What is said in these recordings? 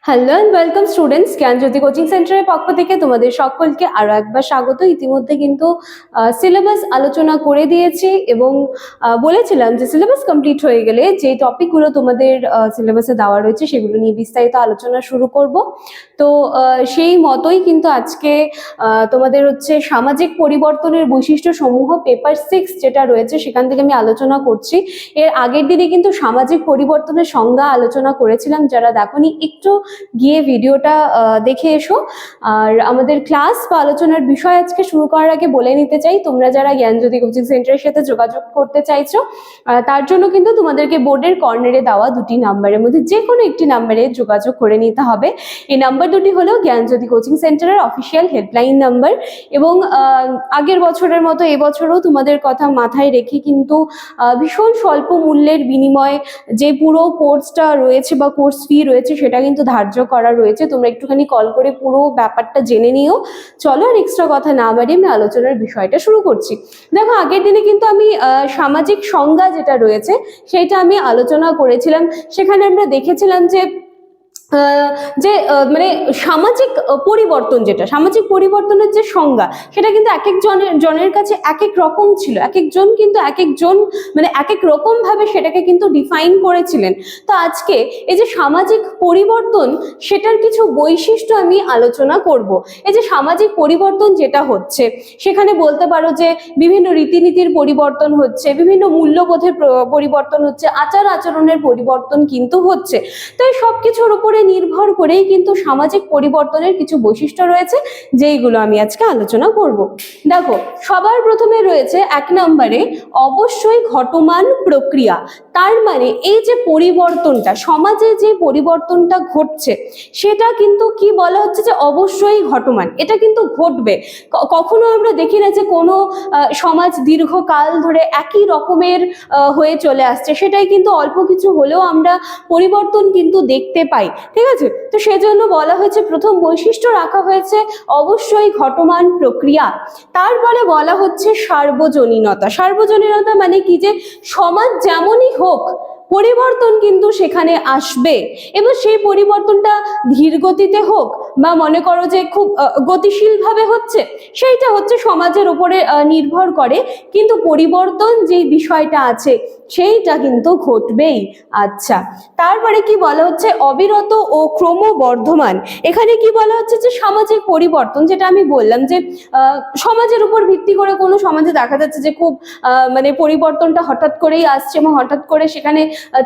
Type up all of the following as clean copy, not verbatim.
Hello and welcome students, Gyanjyoti coaching সেন্টারের পক্ষ থেকে তোমাদের সকলকে আরো একবার স্বাগত। ইতিমধ্যে কিন্তু সিলেবাস আলোচনা করে দিয়েছি এবং বলেছিলাম যে সিলেবাস কমপ্লিট হয়ে গেলে যে টপিকগুলো তোমাদের সিলেবাসে দেওয়া রয়েছে সেগুলো নিয়ে বিস্তারিত আলোচনা শুরু করব। তো সেই মতোই কিন্তু আজকে তোমাদের হচ্ছে সামাজিক পরিবর্তনের বৈশিষ্ট্য সমূহ পেপার 6 যেটা রয়েছে সেখান থেকে আমি আলোচনা করছি। এর আগের দিনে কিন্তু সামাজিক পরিবর্তনের সংজ্ঞা আলোচনা করেছিলাম, যারা দেখোনি একটু গিয়ে ভিডিওটা দেখে এসো। আর আমাদের ক্লাস বা আলোচনার বিষয় আজকে শুরু করার আগে বলে নিতে চাই, তোমরা যারা জ্ঞানজ্যোতি কোচিং সেন্টারের সাথে যোগাযোগ করতে চাইছো তার জন্য কিন্তু তোমাদেরকে বোর্ডের কর্নারে দেওয়া দুটি নাম্বারের মধ্যে যে কোনো একটি নাম্বারে যোগাযোগ করে নিতে হবে। এই নাম্বার দুটি হলো জ্ঞানজ্যোতি কোচিং সেন্টারের অফিসিয়াল হেল্পলাইন নাম্বার এবং আগের বছরের মতো এবছরও তোমাদের কথা মাথায় রেখে কিন্তু ভীষণ স্বল্প মূল্যের বিনিময়ে যে পুরো কোর্সটা রয়েছে বা কোর্স ফি রয়েছে সেটা কিন্তু ধার্য করা রয়েছে। তোমরা একটুখানি কল করে পুরো ব্যাপারটা জেনে নিও। চলো আর এক্সট্রা কথা না বাড়িয়ে আমি আলোচনার বিষয়টা শুরু করছি। দেখো, আগের দিনে কিন্তু আমি সামাজিক সংজ্ঞা যেটা রয়েছে সেটা আমি আলোচনা করেছিলাম। সেখানে আমরা দেখেছিলাম যে যে মানে সামাজিক পরিবর্তন, যেটা সামাজিক পরিবর্তনের যে সংজ্ঞা সেটা কিন্তু এক এক জনের কাছে এক এক রকম ছিল। এক একজন কিন্তু এক একজন মানে এক এক রকম ভাবে সেটাকে কিন্তু ডিফাইন করেছিলেন। তো আজকে এই যে সামাজিক পরিবর্তন সেটার কিছু বৈশিষ্ট্য আমি আলোচনা করব। এই যে সামাজিক পরিবর্তন যেটা হচ্ছে সেখানে বলতে পারো যে বিভিন্ন রীতিনীতির পরিবর্তন হচ্ছে, বিভিন্ন মূল্যবোধের পরিবর্তন হচ্ছে, আচার আচরণের পরিবর্তন কিন্তু হচ্ছে। তো এই সব কিছুর উপরে নির্ভর করেই কিন্তু সামাজিক পরিবর্তনের কিছু বৈশিষ্ট্য রয়েছে যেইগুলো আমি আজকে আলোচনা করব। দেখো, সবার প্রথমে রয়েছে 1 নম্বরে অবশ্যই ঘটমান প্রক্রিয়া। তার মানে এই যে পরিবর্তনটা, সমাজে যে পরিবর্তনটা ঘটছে সেটা কিন্তু কি বলা হচ্ছে যে অবশ্যই ঘটমান, এটা কিন্তু ঘটবে। কখনো আমরা দেখি না যে কোনো সমাজ দীর্ঘকাল ধরে একই রকমের হয়ে চলে আসছে, সেটাই কিন্তু অল্প কিছু হলেও আমরা পরিবর্তন কিন্তু দেখতে পাই। ঠিক আছে, তো সেজন্য বলা হয়েছে প্রথম বৈশিষ্ট্য রাখা হয়েছে অবশ্যই ঘটমান প্রক্রিয়া। তারপরে বলা হচ্ছে সার্বজনীনতা। সার্বজনীনতা মানে কি, যে সমাজ যেমনই হোক পরিবর্তন কিন্তু সেখানে আসবে এবং সেই পরিবর্তনটা ধীর গতিতে হোক বা মনে করো যে খুব গতিশীল ভাবে হচ্ছে, সেইটা হচ্ছে সমাজের উপরে নির্ভর করে, কিন্তু পরিবর্তন যে বিষয়টা আছে সেইটা কিন্তু ঘটবেই। আচ্ছা, তারপরে কি বলা হচ্ছে অবিরত ও ক্রমবর্ধমান। এখানে কি বলা হচ্ছে যে সামাজিক পরিবর্তন, যেটা আমি বললাম যে সমাজের উপর ভিত্তি করে কোনো সমাজে দেখা যাচ্ছে যে খুব মানে পরিবর্তনটা হঠাৎ করেই আসছে এবং হঠাৎ করে সেখানে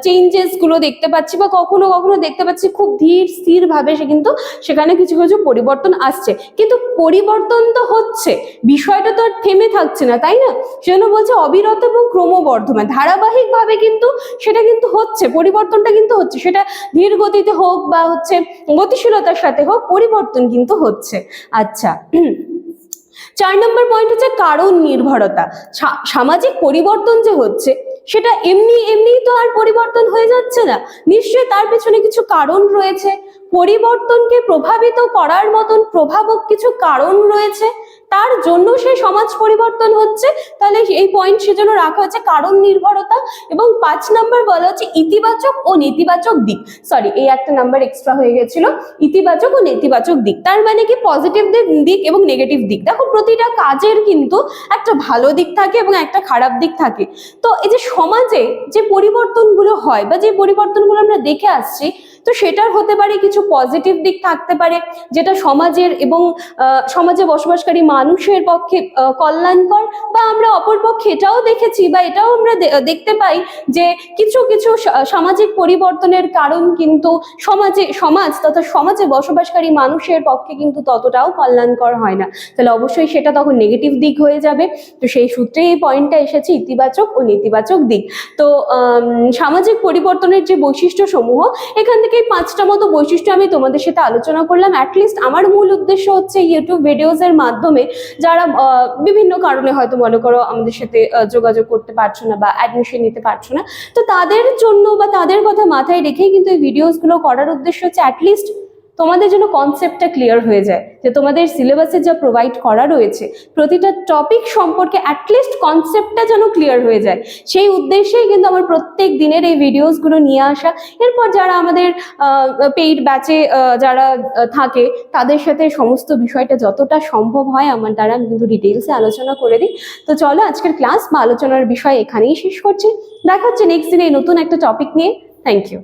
চেঞ্জেস গুলো দেখতে পাচ্ছি, বা কখনো কখনো দেখতে পাচ্ছি খুব ধীর স্থির ভাবে সে কিন্তু সেখানে কিছু কিছু পরিবর্তন আসছে, কিন্তু পরিবর্তন তো হচ্ছে, বিষয়টা তো আর থেমে থাকছে না, তাই না? সেজন্য বলছে অবিরত এবং ক্রমবর্ধমান, ধারাবাহিক ভাবে কিন্তু সেটা কিন্তু হচ্ছে, পরিবর্তনটা কিন্তু হচ্ছে, সেটা ধীর গতিতে হোক বা হচ্ছে গতিশীলতার সাথে হোক, পরিবর্তন কিন্তু হচ্ছে। আচ্ছা, 4 নম্বর পয়েন্ট হচ্ছে কারণ নির্ভরতা। সামাজিক পরিবর্তন যে হচ্ছে সেটা এমনি এমনি তো আর পরিবর্তন হয়ে যাচ্ছে না, নিশ্চয়ই তার পেছনে কিছু কারণ রয়েছে। পরিবর্তনকে প্রভাবিত করার মতন প্রভাবক কিছু কারণ রয়েছে, তার জন্য সেই সমাজ পরিবর্তন হচ্ছে। তাহলে এই পয়েন্ট সেজন্য রাখা হচ্ছে কারণ নির্ভরতা। এবং 5 নম্বর বলা হচ্ছে ইতিবাচক ও নেতিবাচক দিক। সরি, এই একটা নাম্বার এক্সট্রা হয়ে গেছিল, ইতিবাচক ও নেতিবাচক দিক। তার মানে কি পজিটিভ দিক এবং নেগেটিভ দিক। দেখো, প্রতিটা কাজের কিন্তু একটা ভালো দিক থাকে এবং একটা খারাপ দিক থাকে। তো এই যে সমাজে যে পরিবর্তনগুলো হয় বা যে পরিবর্তনগুলো আমরা দেখে আসছি, তো সেটার হতে পারে কিছু পজিটিভ দিক থাকতে পারে, যেটা সমাজের এবং সমাজে বসবাসকারী মানুষের পক্ষে কল্যাণকর, বা আমরা অপরপক্ষে এটাও দেখেছি বা এটাও আমরা দেখতে পাই যে কিছু কিছু সামাজিক পরিবর্তনের কারণ কিন্তু সমাজ তথা সমাজে বসবাসকারী মানুষের পক্ষে কিন্তু ততটাও কল্যাণকর হয় না। তাহলে অবশ্যই সেটা তখন নেগেটিভ দিক হয়ে যাবে। তো সেই সূত্রে এই পয়েন্টটা এসেছে ইতিবাচক ও নেতিবাচক দিক। তো সামাজিক পরিবর্তনের যে বৈশিষ্ট্য সমূহ, এখান থেকে 5টা মতো বৈশিষ্ট্য আমি তোমাদের সাথে আলোচনা করলাম। অ্যাটলিস্ট আমার মূল উদ্দেশ্য হচ্ছে ইউটিউব ভিডিওস এর মাধ্যমে যারা বিভিন্ন কারণে হয়তো মনে করো আমাদের সাথে যোগাযোগ করতে পারছো না বা অ্যাডমিশন নিতে পারছো না, তো তাদের জন্য বা তাদের কথা মাথায় রেখেই কিন্তু এই ভিডিওস গুলো করার উদ্দেশ্য হচ্ছে অ্যাটলিস্ট তোমাদের জন্য কনসেপ্টটা ক্লিয়ার হয়ে যায়, যে তোমাদের সিলেবাসে যা প্রোভাইড করা রয়েছে প্রতিটা টপিক সম্পর্কে অ্যাটলিস্ট কনসেপ্টটা যেন ক্লিয়ার হয়ে যায়। সেই উদ্দেশ্যেই কিন্তু আমার প্রত্যেক দিনের এই ভিডিওসগুলো নিয়ে আসা। এরপর যারা আমাদের পেইড ব্যাচে যারা থাকে তাদের সাথে সমস্ত বিষয়টা যতটা সম্ভব হয় আমার দ্বারা আমি কিন্তু ডিটেলসে আলোচনা করে দিই। তো চলো আজকের ক্লাস বা আলোচনার বিষয় এখানেই শেষ করছি। দেখা হচ্ছে নেক্সট দিনে নতুন একটা টপিক নিয়ে। Thank you.